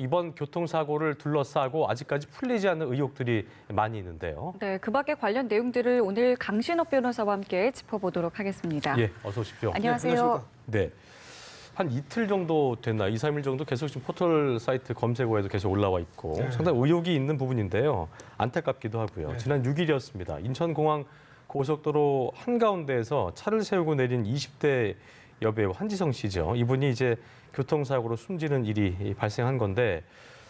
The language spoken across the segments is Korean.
이번 교통사고를 둘러싸고 아직까지 풀리지 않는 의혹들이 많이 있는데요. 네, 그 밖에 관련 내용들을 오늘 강신업 변호사와 함께 짚어보도록 하겠습니다. 예, 어서 오십시오. 안녕하세요. 네. 한 이틀 정도 됐나, 2, 3일 정도 계속 지금 포털 사이트 검색어에도 계속 올라와 있고 상당히 의혹이 있는 부분인데요. 안타깝기도 하고요. 지난 6일이었습니다. 인천공항 고속도로 한가운데에서 차를 세우고 내린 20대 여배우 한지성 씨죠. 이분이 이제 교통사고로 숨지는 일이 발생한 건데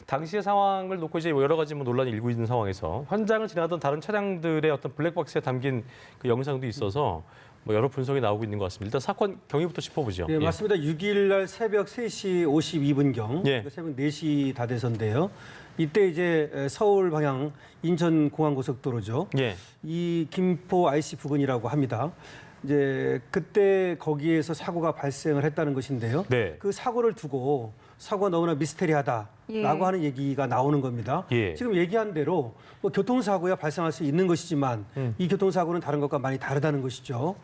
당시의 상황을 놓고 이제 여러 가지 논란이 일고 있는 상황에서 현장을 지나던 다른 차량들의 어떤 블랙박스에 담긴 그 영상도 있어서 여러 분석이 나오고 있는 것 같습니다. 일단 사건 경위부터 짚어보죠. 네, 맞습니다. 6일 날 새벽 3시 52분경, 예. 새벽 4시 다 돼서인데요. 이때 이제 서울 방향 인천공항고속도로죠. 예. 이 김포 IC 부근이라고 합니다. 이제 그때 거기에서 사고가 발생을 했다는 것인데요. 네. 그 사고를 두고 사고가 너무나 미스테리하다라고 예. 하는 얘기가 나오는 겁니다. 예. 지금 얘기한 대로 교통사고야 발생할 수 있는 것이지만 이 교통사고는 다른 것과 많이 다르다는 것이죠.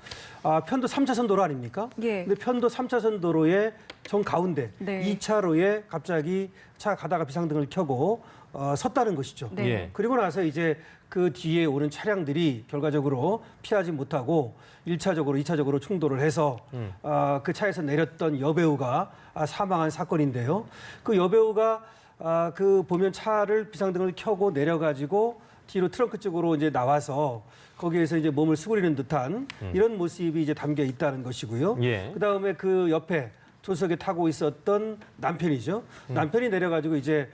편도 3차선 도로 아닙니까? 예. 근데 편도 3차선 도로의 정가운데 네. 2차로에 갑자기 차 가다가 비상등을 켜고 섰다는 것이죠. 네. 예. 그리고 나서 이제 그 뒤에 오는 차량들이 결과적으로 피하지 못하고 1차적으로, 2차적으로 충돌을 해서 그 차에서 내렸던 여배우가 사망한 사건인데요. 그 여배우가 그 보면 차를 비상등을 켜고 내려가지고 뒤로 트렁크 쪽으로 이제 나와서 거기에서 이제 몸을 수그리는 듯한 이런 모습이 이제 담겨 있다는 것이고요. 예. 그다음에 그 옆에 조석에 타고 있었던 남편이죠. 남편이 내려가지고 이제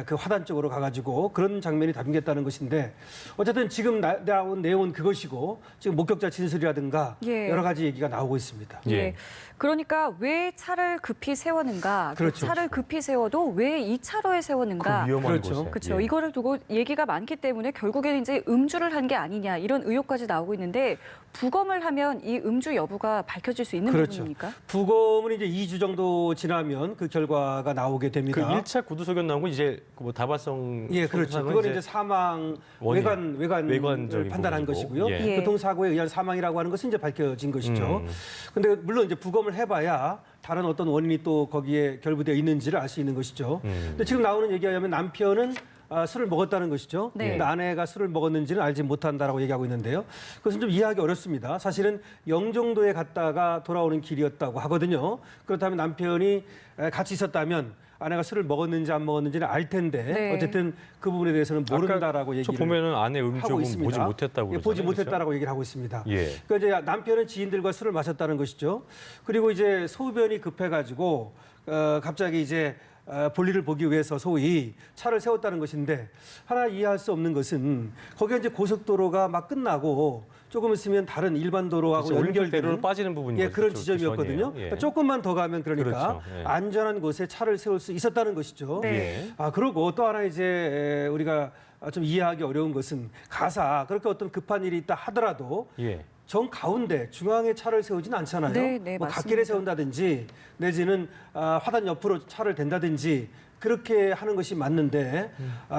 그 화단 쪽으로 가가지고 그런 장면이 담겼다는 것인데 어쨌든 지금 나온 내용은 그것이고 지금 목격자 진술이라든가 예. 여러 가지 얘기가 나오고 있습니다. 예. 예. 그러니까 왜 차를 급히 세웠는가? 그렇죠. 차를 급히 세워도 왜 이 차로에 세웠는가? 그 위험한 그렇죠. 곳에. 그렇죠. 예. 이거를 두고 얘기가 많기 때문에 결국에는 이제 음주를 한 게 아니냐 이런 의혹까지 나오고 있는데 부검을 하면 이 음주 여부가 밝혀질 수 있는 그렇죠. 부분입니까? 부검은 이제 2주 정도 지나면 그 결과가 나오게 그 됩니다. 1차 구두소견 나온 건 이제 그 다발성. 예, 그렇죠. 그거는 이제 사망 원인, 외관적인 판단한 부분이고. 것이고요. 예. 교통사고에 의한 사망이라고 하는 것은 이제 밝혀진 것이죠. 근데 물론 이제 부검을 해봐야 다른 어떤 원인이 또 거기에 결부되어 있는지를 알 수 있는 것이죠. 근데 지금 나오는 얘기에 의하면 남편은 술을 먹었다는 것이죠. 네. 근데 아내가 술을 먹었는지는 알지 못한다라고 얘기하고 있는데요. 그것은 좀 이해하기 어렵습니다. 사실은 영종도에 갔다가 돌아오는 길이었다고 하거든요. 그렇다면 남편이 같이 있었다면 아내가 술을 먹었는지 안 먹었는지는 알 텐데 네. 어쨌든 그 부분에 대해서는 모른다라고 저 얘기를 보면은 아내 하고 음주는 있습니다. 보지 못했다고. 예, 보지 그러잖아요. 못했다라고 얘기를 하고 있습니다. 예. 그러니까 이제 남편은 지인들과 술을 마셨다는 것이죠. 그리고 이제 소변이 급해가지고 갑자기 이제 볼일을 보기 위해서 소위 차를 세웠다는 것인데 하나 이해할 수 없는 것은 거기가 이제 고속도로가 막 끝나고 조금 있으면 다른 일반 도로하고 연결대로로 연결되는 빠지는 부분이 예, 그런 지점이었거든요. 예. 그러니까 조금만 더 가면 그러니까 그렇죠. 예. 안전한 곳에 차를 세울 수 있었다는 것이죠. 네. 예. 그리고 또 하나 이제 우리가 좀 이해하기 어려운 것은 가사 그렇게 어떤 급한 일이 있다 하더라도 예. 정 가운데 중앙에 차를 세우진 않잖아요. 네, 네, 뭐 맞습니다. 갓길에 세운다든지 내지는 화단 옆으로 차를 댄다든지 그렇게 하는 것이 맞는데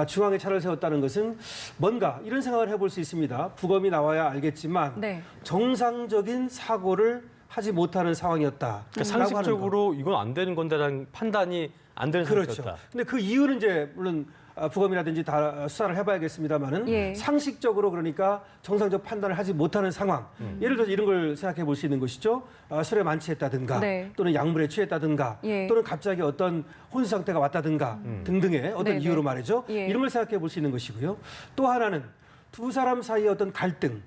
중앙에 차를 세웠다는 것은 뭔가 이런 생각을 해볼 수 있습니다. 부검이 나와야 알겠지만 네. 정상적인 사고를 하지 못하는 상황이었다. 그러니까 상식적으로 이건 안 되는 건데라는 판단이 안 되는 그렇죠. 상태였다. 근데 그 이유는 이제 물론 부검이라든지 다 수사를 해봐야겠습니다만은 예. 상식적으로 그러니까 정상적 판단을 하지 못하는 상황. 예를 들어서 이런 걸 생각해 볼 수 있는 것이죠. 술에 만취했다든가 네. 또는 약물에 취했다든가 예. 또는 갑자기 어떤 혼수 상태가 왔다든가 등등의 어떤 네, 이유로 네. 말이죠. 예. 이런 걸 생각해 볼 수 있는 것이고요. 또 하나는 두 사람 사이의 어떤 갈등.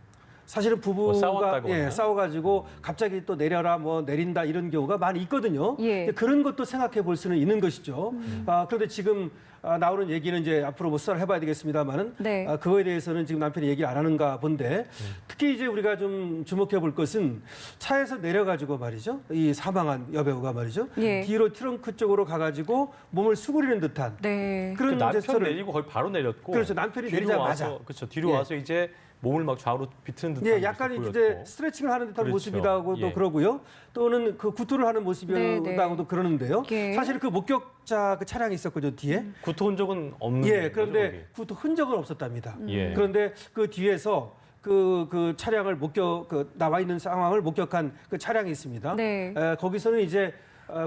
사실은 부부가 싸웠다거나. 싸워가지고 갑자기 또 내려라 뭐 내린다 이런 경우가 많이 있거든요. 예. 그런 것도 생각해 볼 수는 있는 것이죠. 그런데 지금 나오는 얘기는 이제 앞으로 뭐 수사를 해봐야 되겠습니다만은 네. 그거에 대해서는 지금 남편이 얘기 안 하는가 본데 특히 이제 우리가 좀 주목해 볼 것은 차에서 내려가지고 말이죠. 이 사망한 여배우가 말이죠. 예. 뒤로 트렁크 쪽으로 가가지고 몸을 수그리는 듯한 네. 그런 남편 제스처를 내리고 거의 바로 내렸고. 그렇죠. 남편이 뒤로 내리자마자. 와서, 그렇죠. 뒤로 예. 와서 이제 몸을 막 좌우로 비트는 듯한 예, 모습을 약간 보였고. 이제 스트레칭을 하는 듯한 그렇죠. 모습이라고도 예. 그러고요. 또는 그 구토를 하는 모습이라고도 그러는데요. 예. 사실 그 목격자 그 차량이 있었거든요, 뒤에. 구토 흔적은 없는 예, 거죠, 그런데 구토 흔적은 없었답니다. 예. 그런데 그 뒤에서 그 차량을 나와 있는 상황을 목격한 그 차량이 있습니다. 네. 거기서는 이제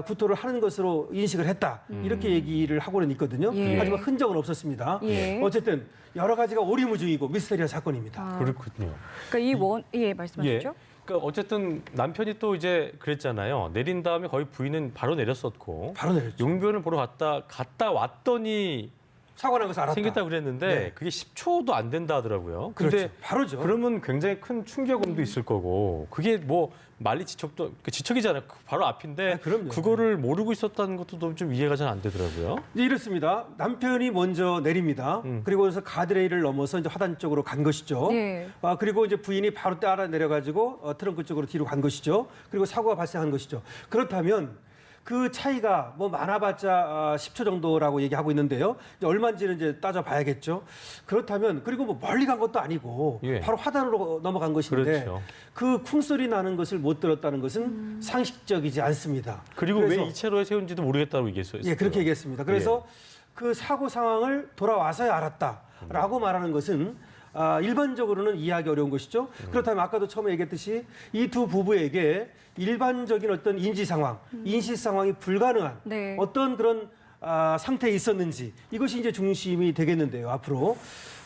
구토를 하는 것으로 인식을 했다. 이렇게 얘기를 하고는 있거든요. 예. 하지만 흔적은 없었습니다. 예. 어쨌든 여러 가지가 오리무중이고 미스테리한 사건입니다. 아, 그렇군요. 그러니까 예, 말씀하시죠. 그러니까 어쨌든 남편이 또 이제 그랬잖아요. 내린 다음에 거의 부인은 바로 내렸었고 바로 내렸죠. 용변을 보러 갔다 왔더니 사고 난 것을 알았다. 생겼다고 그랬는데 네. 그게 10초도 안 된다 하더라고요. 근데 그렇죠. 바로죠. 그러면 굉장히 큰 충격음도 있을 거고 그게 뭐 만리 지척도 지척이잖아요. 바로 앞인데 아, 그럼요. 그거를 모르고 있었다는 것도 좀 이해가 잘 안 되더라고요. 이제 이렇습니다. 남편이 먼저 내립니다. 그리고 그래서 가드레일을 넘어서 이제 화단 쪽으로 간 것이죠. 네. 그리고 이제 부인이 바로 따라 내려가지고 트렁크 쪽으로 뒤로 간 것이죠. 그리고 사고가 발생한 것이죠. 그렇다면 그 차이가 뭐 많아봤자 10초 정도라고 얘기하고 있는데요. 이제 얼마인지는 이제 따져봐야겠죠. 그렇다면 그리고 뭐 멀리 간 것도 아니고 예. 바로 화단으로 넘어간 것인데 그렇죠. 그 쿵소리 나는 것을 못 들었다는 것은 상식적이지 않습니다. 그리고 그래서 왜 이 채로에 세운지도 모르겠다고 얘기했어요. 예, 그렇게 얘기했습니다. 그래서 그 사고 상황을 돌아와서야 알았다라고 말하는 것은 일반적으로는 이해하기 어려운 것이죠. 그렇다면 아까도 처음에 얘기했듯이 이 두 부부에게 일반적인 어떤 인지 상황, 인식 상황이 불가능한 네. 어떤 그런 상태에 있었는지 이것이 이제 중심이 되겠는데요. 앞으로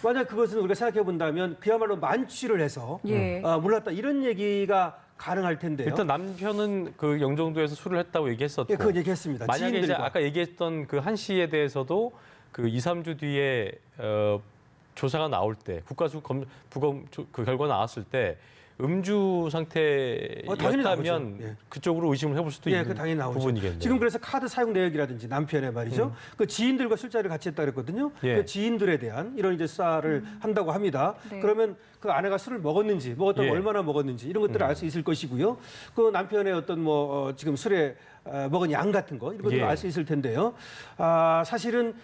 만약 그것은 우리가 생각해 본다면 그야말로 만취를 해서 예. 몰랐다 이런 얘기가 가능할 텐데요. 일단 남편은 그 영종도에서 술을 했다고 얘기했었고 예, 그건 얘기했습니다. 만약에 이제 지인들과. 아까 얘기했던 그 한 씨에 대해서도 그 2, 3주 뒤에 조사가 나올 때 국가수 부검 그 결과 나왔을 때 음주 당연히 상태였다면 나오죠. 예. 그쪽으로 의심을 해볼 수도 예, 있는 그 당연히 나오죠. 부분이겠네요. 지금 그래서 카드 사용 내역이라든지 남편의 말이죠. 그 지인들과 술자리를 같이 했다 그랬거든요. 예. 그 지인들에 대한 이런 이제 수사를 한다고 합니다. 네. 그러면 그 아내가 술을 먹었는지, 먹었다면 예. 얼마나 먹었는지 이런 것들을 알 수 있을 것이고요. 그 남편의 어떤 뭐 지금 술에 먹은 양 같은 거 이런 것들을 예. 알 수 있을 텐데요. 사실은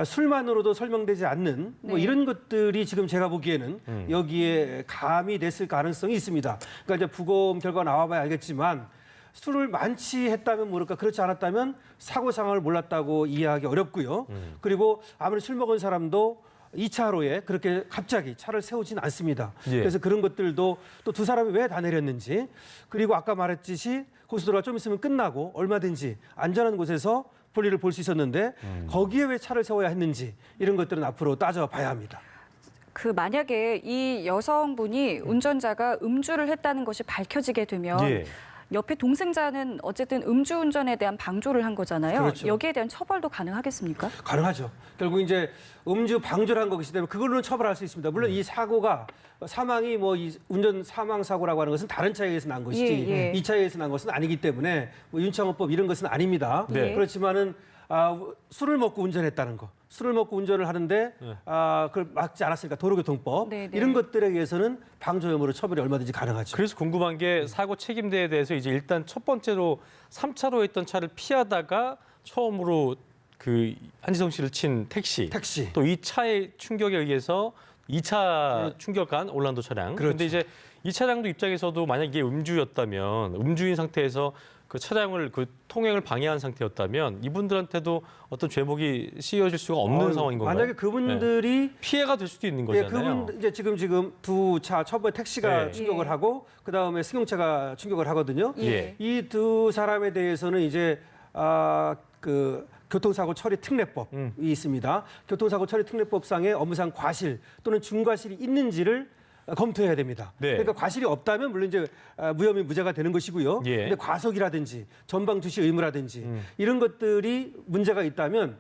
술만으로도 설명되지 않는 뭐 네. 이런 것들이 지금 제가 보기에는 여기에 감이 됐을 가능성이 있습니다. 그러니까 이제 부검 결과 나와봐야 알겠지만 술을 만취했다면 모를까 그렇지 않았다면 사고 상황을 몰랐다고 이해하기 어렵고요. 그리고 아무리 술 먹은 사람도 2차로에 그렇게 갑자기 차를 세우진 않습니다. 예. 그래서 그런 것들도 또 두 사람이 왜 다 내렸는지 그리고 아까 말했듯이 고속도로가 좀 있으면 끝나고 얼마든지 안전한 곳에서 볼일을 볼 수 있었는데 거기에 왜 차를 세워야 했는지 이런 것들은 앞으로 따져봐야 합니다. 그 만약에 이 여성분이 운전자가 음주를 했다는 것이 밝혀지게 되면 예. 옆에 동승자는 어쨌든 음주운전에 대한 방조를 한 거잖아요. 그렇죠. 여기에 대한 처벌도 가능하겠습니까? 가능하죠. 결국 이제 음주 방조를 한 것이기 때문에 그걸로는 처벌할 수 있습니다. 물론 이 사고가 사망이 뭐 이 운전 사망 사고라고 하는 것은 다른 차에 의해서 난 것이지 예, 예. 이 차에 의해서 난 것은 아니기 때문에 뭐 윤창호법 이런 것은 아닙니다. 네. 그렇지만은 술을 먹고 운전했다는 거, 술을 먹고 운전을 하는데 그걸 막지 않았으니까 도로교통법 네, 네. 이런 것들에 의해서는 방조 혐의로 처벌이 얼마든지 가능하죠. 그래서 궁금한 게 사고 책임대에 대해서 이제 일단 첫 번째로 3차로에 있던 차를 피하다가 처음으로 그 한지성 씨를 친 택시. 택시. 또 이 차의 충격에 의해서 2차 충격한 올란도 차량. 그렇죠. 그런데 이제 이 차량도 입장에서도 만약 이게 음주였다면 음주인 상태에서 그 차량을 그 통행을 방해한 상태였다면 이분들한테도 어떤 죄목이 씌워질 수가 없는 상황인 건가요? 만약에 그분들이 피해가 될 수도 있는 예, 거잖아요. 그분 이제 지금 두 차 처음에 택시가 네. 충격을 예. 하고 그 다음에 승용차가 충격을 하거든요. 예. 이 두 사람에 대해서는 이제 그 교통사고 처리 특례법이 있습니다. 교통사고 처리 특례법상의 업무상 과실 또는 중과실이 있는지를 검토해야 됩니다. 네. 그러니까 과실이 없다면 물론 이제 무혐의 무죄가 되는 것이고요. 예. 근데 과속이라든지 전방 주시 의무라든지 이런 것들이 문제가 있다면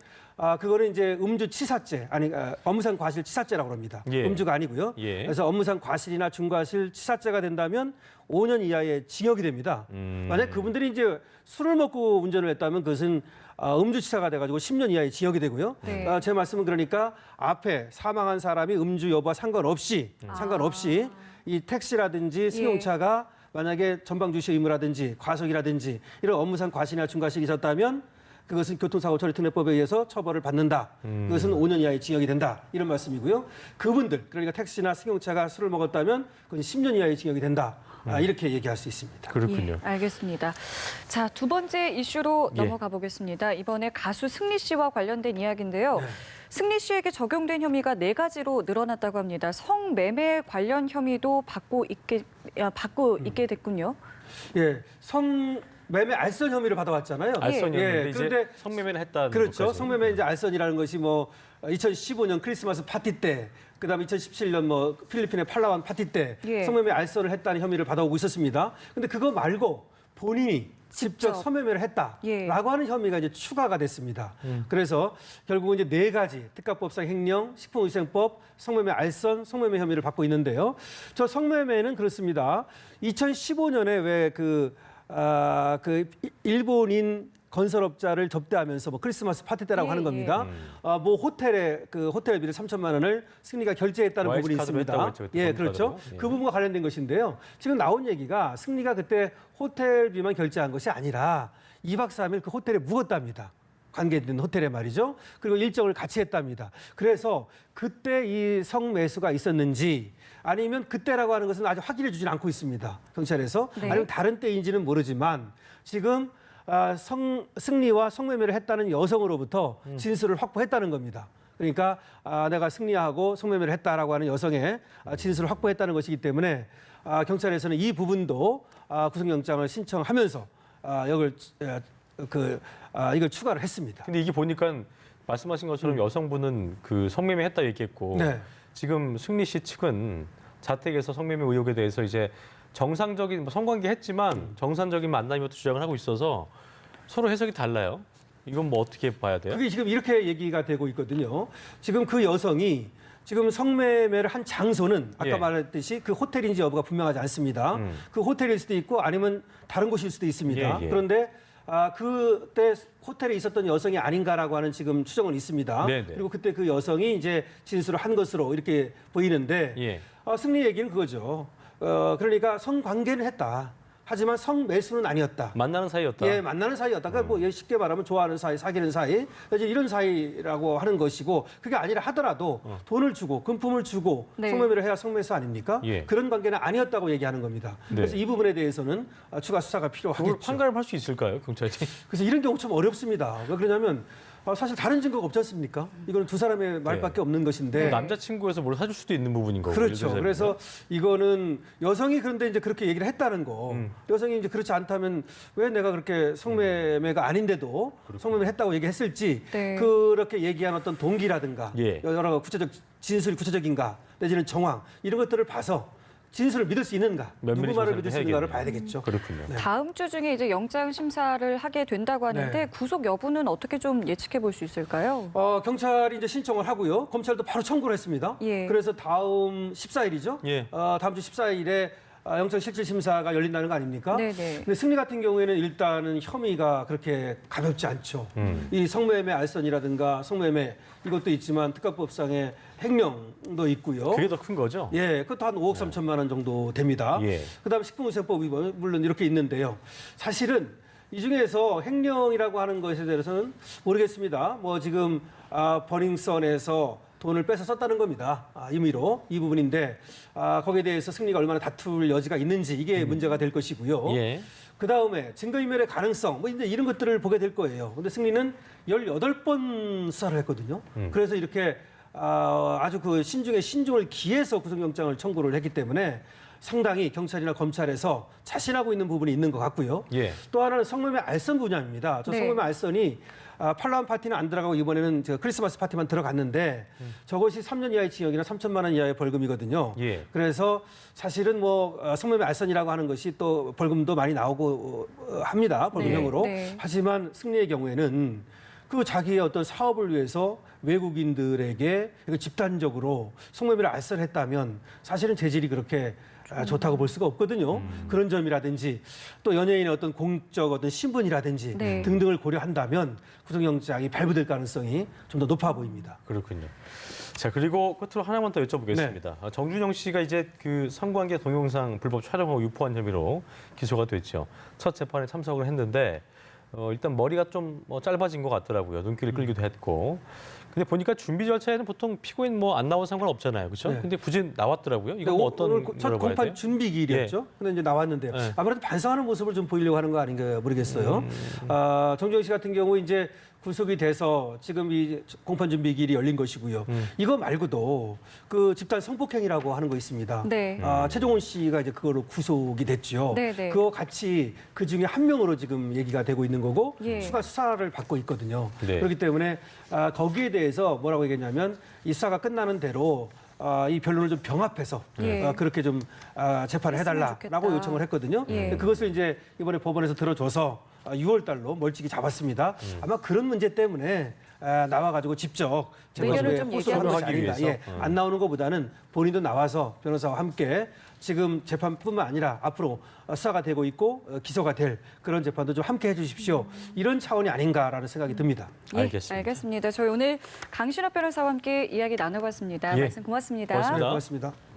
그거는 이제 음주치사죄 아니 업무상 과실 치사죄라고 합니다. 예. 음주가 아니고요. 예. 그래서 업무상 과실이나 중과실 치사죄가 된다면 5년 이하의 징역이 됩니다. 만약 그분들이 이제 술을 먹고 운전을 했다면 그것은 음주치사가 돼가지고 10년 이하의 징역이 되고요. 네. 제 말씀은 그러니까 앞에 사망한 사람이 음주 여부와 상관없이 이 택시라든지 승용차가 만약에 전방 주시 의무라든지 과속이라든지 이런 업무상 과실이나 중과실이 있었다면 그것은 교통사고 처리 특례법에 의해서 처벌을 받는다. 그것은 5년 이하의 징역이 된다. 이런 말씀이고요. 그분들 그러니까 택시나 승용차가 술을 먹었다면 그건 10년 이하의 징역이 된다. 이렇게 얘기할 수 있습니다. 그렇군요. 예, 알겠습니다. 자, 두 번째 이슈로 예. 넘어가 보겠습니다. 이번에 가수 승리 씨와 관련된 이야기인데요. 네. 승리 씨에게 적용된 혐의가 4가지로 늘어났다고 합니다. 성매매 관련 혐의도 받고 있게 됐군요. 예, 성매매 알선 혐의를 받아왔잖아요. 알선이었는데 이제 그런데 성매매를 했다는 그렇죠. 것까지. 성매매 이제 알선이라는 것이 뭐 2015년 크리스마스 파티 때, 그다음에 2017년 뭐 필리핀의 팔라완 파티 때 예. 성매매 알선을 했다는 혐의를 받아오고 있었습니다. 근데 그거 말고 본인이 직접 직접. 성매매를 했다라고 예. 하는 혐의가 이제 추가가 됐습니다. 그래서 결국은 이제 4가지 특가법상 횡령, 식품위생법, 성매매 알선, 성매매 혐의를 받고 있는데요. 저 성매매는 그렇습니다. 2015년에 왜 그 일본인 건설업자를 접대하면서 뭐 크리스마스 파티 때라고 예, 하는 겁니다. 뭐 호텔에 그 호텔비를 3천만 원을 승리가 결제했다는 YS 부분이 카드로 있습니다. 했다고 했죠, 그때 예, 법카드로. 그렇죠. 예. 그 부분과 관련된 것인데요. 지금 나온 얘기가 승리가 그때 호텔비만 결제한 것이 아니라 2박 3일 그 호텔에 묵었답니다. 관계된 호텔에 말이죠. 그리고 일정을 같이 했답니다. 그래서 그때 이 성매수가 있었는지 아니면 그때라고 하는 것은 아직 확인해 주진 않고 있습니다. 경찰에서. 네. 아니면 다른 때인지는 모르지만 지금 승리와 성매매를 했다는 여성으로부터 진술을 확보했다는 겁니다. 그러니까 내가 승리하고 성매매를 했다라고 하는 여성의 진술을 확보했다는 것이기 때문에 경찰에서는 이 부분도 구속영장을 신청하면서 이걸 추가를 했습니다. 근데 이게 보니까 말씀하신 것처럼 여성분은 그 성매매 했다 얘기했고 네. 지금 승리 씨 측은 자택에서 성매매 의혹에 대해서 이제 정상적인 뭐 성관계 했지만 정상적인 만남이었다 주장을 하고 있어서 서로 해석이 달라요. 이건 뭐 어떻게 봐야 돼요? 그게 지금 이렇게 얘기가 되고 있거든요. 지금 그 여성이 지금 성매매를 한 장소는 아까 예. 말했듯이 그 호텔인지 여부가 분명하지 않습니다. 그 호텔일 수도 있고 아니면 다른 곳일 수도 있습니다. 예, 예. 그런데 그때 호텔에 있었던 여성이 아닌가라고 하는 지금 추정은 있습니다. 네네. 그리고 그때 그 여성이 이제 진술을 한 것으로 이렇게 보이는데 예. 승리 얘기는 그거죠. 그러니까 성관계는 했다. 하지만 성매수는 아니었다. 만나는 사이였다. 예, 만나는 사이였다. 그러니까 뭐 쉽게 말하면 좋아하는 사이, 사귀는 사이, 이제 이런 사이라고 하는 것이고 그게 아니라 하더라도 돈을 주고 금품을 주고 네. 성매매를 해야 성매수 아닙니까? 예. 그런 관계는 아니었다고 얘기하는 겁니다. 네. 그래서 이 부분에 대해서는 추가 수사가 그걸 필요하겠죠. 판가름할 수 있을까요, 경찰이? 그래서 이런 경우 참 어렵습니다. 왜 그러냐면 사실 다른 증거가 없지 않습니까? 이거는 두 사람의 말밖에 없는 것인데. 남자친구에서 뭘 사줄 수도 있는 부분인 거고. 그렇죠. 예를 들자면. 그래서 이거는 여성이 그런데 이제 그렇게 얘기를 했다는 거. 여성이 이제 그렇지 않다면 왜 내가 그렇게 성매매가 아닌데도 성매매 했다고 얘기했을지 네. 그렇게 얘기한 어떤 동기라든가 예. 여러 구체적 진술이 구체적인가 내지는 정황 이런 것들을 봐서 진술을 믿을 수 있는가 면밀히 누구 말을 조사를 믿을 수 있는가를 해야겠네요. 봐야 되겠죠. 그렇군요. 네. 다음 주 중에 이제 영장 심사를 하게 된다고 하는데 네. 구속 여부는 어떻게 좀 예측해 볼 수 있을까요? 경찰이 이제 신청을 하고요. 검찰도 바로 청구를 했습니다. 예. 그래서 다음 14일이죠. 예. 다음 주 14일에 영장 실질 심사가 열린다는 거 아닙니까? 네네. 근데 승리 같은 경우에는 일단은 혐의가 그렇게 가볍지 않죠. 이 성매매 알선이라든가 성매매 이것도 있지만 특가법상의 횡령도 있고요. 그게 더 큰 거죠? 예, 그것도 한 5억 3천만 원 정도 됩니다. 예. 그다음에 식품위생법이 물론 이렇게 있는데요. 사실은 이 중에서 횡령이라고 하는 것에 대해서는 모르겠습니다. 뭐 지금 버닝썬에서 돈을 뺏어 썼다는 겁니다. 임의로 이 부분인데 거기에 대해서 승리가 얼마나 다툴 여지가 있는지 이게 문제가 될 것이고요. 예. 그 다음에 증거인멸의 가능성, 뭐 이제 이런 것들을 보게 될 거예요. 근데 승리는 18번 수사를 했거든요. 그래서 이렇게 아주 그 신중에 신중을 기해서 구속영장을 청구를 했기 때문에 상당히 경찰이나 검찰에서 자신하고 있는 부분이 있는 것 같고요. 예. 또 하나는 성매매 알선 분야입니다. 저 네. 성매매 알선이 팔라완 파티는 안 들어가고 이번에는 저 크리스마스 파티만 들어갔는데 저것이 3년 이하의 징역이나 3천만 원 이하의 벌금이거든요. 예. 그래서 사실은 뭐 성매매 알선이라고 하는 것이 또 벌금도 많이 나오고 합니다. 벌금형으로. 네. 하지만 승리의 경우에는 그 자기의 어떤 사업을 위해서 외국인들에게 집단적으로 성매매를 알선했다면 사실은 재질이 그렇게 좋다고 볼 수가 없거든요. 그런 점이라든지 또 연예인의 어떤 공적 어떤 신분이라든지 네. 등등을 고려한다면 구속영장이 발부될 가능성이 좀 더 높아 보입니다. 그렇군요. 자, 그리고 끝으로 하나만 더 여쭤보겠습니다. 정준영 씨가 이제 그 성관계 동영상 불법 촬영하고 유포한 혐의로 기소가 됐죠. 첫 재판에 참석을 했는데 일단 머리가 좀 짧아진 것 같더라고요. 눈길을 끌기도 했고. 근데 보니까 준비 절차에는 보통 피고인 뭐 안 나온 상관없잖아요. 그렇죠? 네. 근데 굳이 나왔더라고요. 이건 뭐 어떤 오늘 첫 거라고 봐야 공판 돼요? 준비기일이었죠. 근데 이제 나왔는데요. 네. 아무래도 반성하는 모습을 좀 보이려고 하는 거 아닌가 모르겠어요. 정주영 씨 같은 경우 이제 구속이 돼서 지금 이 공판 준비 기일이 열린 것이고요. 이거 말고도 그 집단 성폭행이라고 하는 거 있습니다. 네. 최종원 씨가 이제 그거로 구속이 됐죠. 네, 네. 그거 같이 그 중에 한 명으로 지금 얘기가 되고 있는 거고 예. 추가 수사를 받고 있거든요. 네. 그렇기 때문에 거기에 대해서 뭐라고 얘기했냐면 이 수사가 끝나는 대로 이 변론을 좀 병합해서 예. 그렇게 좀 재판을 했으면 해달라라고 좋겠다. 요청을 했거든요. 예. 그것을 이제 이번에 법원에서 들어줘서 6월 달로 멀찍이 잡았습니다. 아마 그런 문제 때문에 나와가지고 직접 의견을 재판부에 좀 호소를 한 것이 얘기하기 아닌가. 위해서? 예, 안 나오는 것보다는 본인도 나와서 변호사와 함께 지금 재판뿐만 아니라 앞으로 수사가 되고 있고 기소가 될 그런 재판도 좀 함께 해주십시오. 이런 차원이 아닌가라는 생각이 듭니다. 예, 알겠습니다. 알겠습니다. 저희 오늘 강신업 변호사와 함께 이야기 나눠봤습니다. 예. 말씀 고맙습니다. 고맙습니다. 네, 고맙습니다.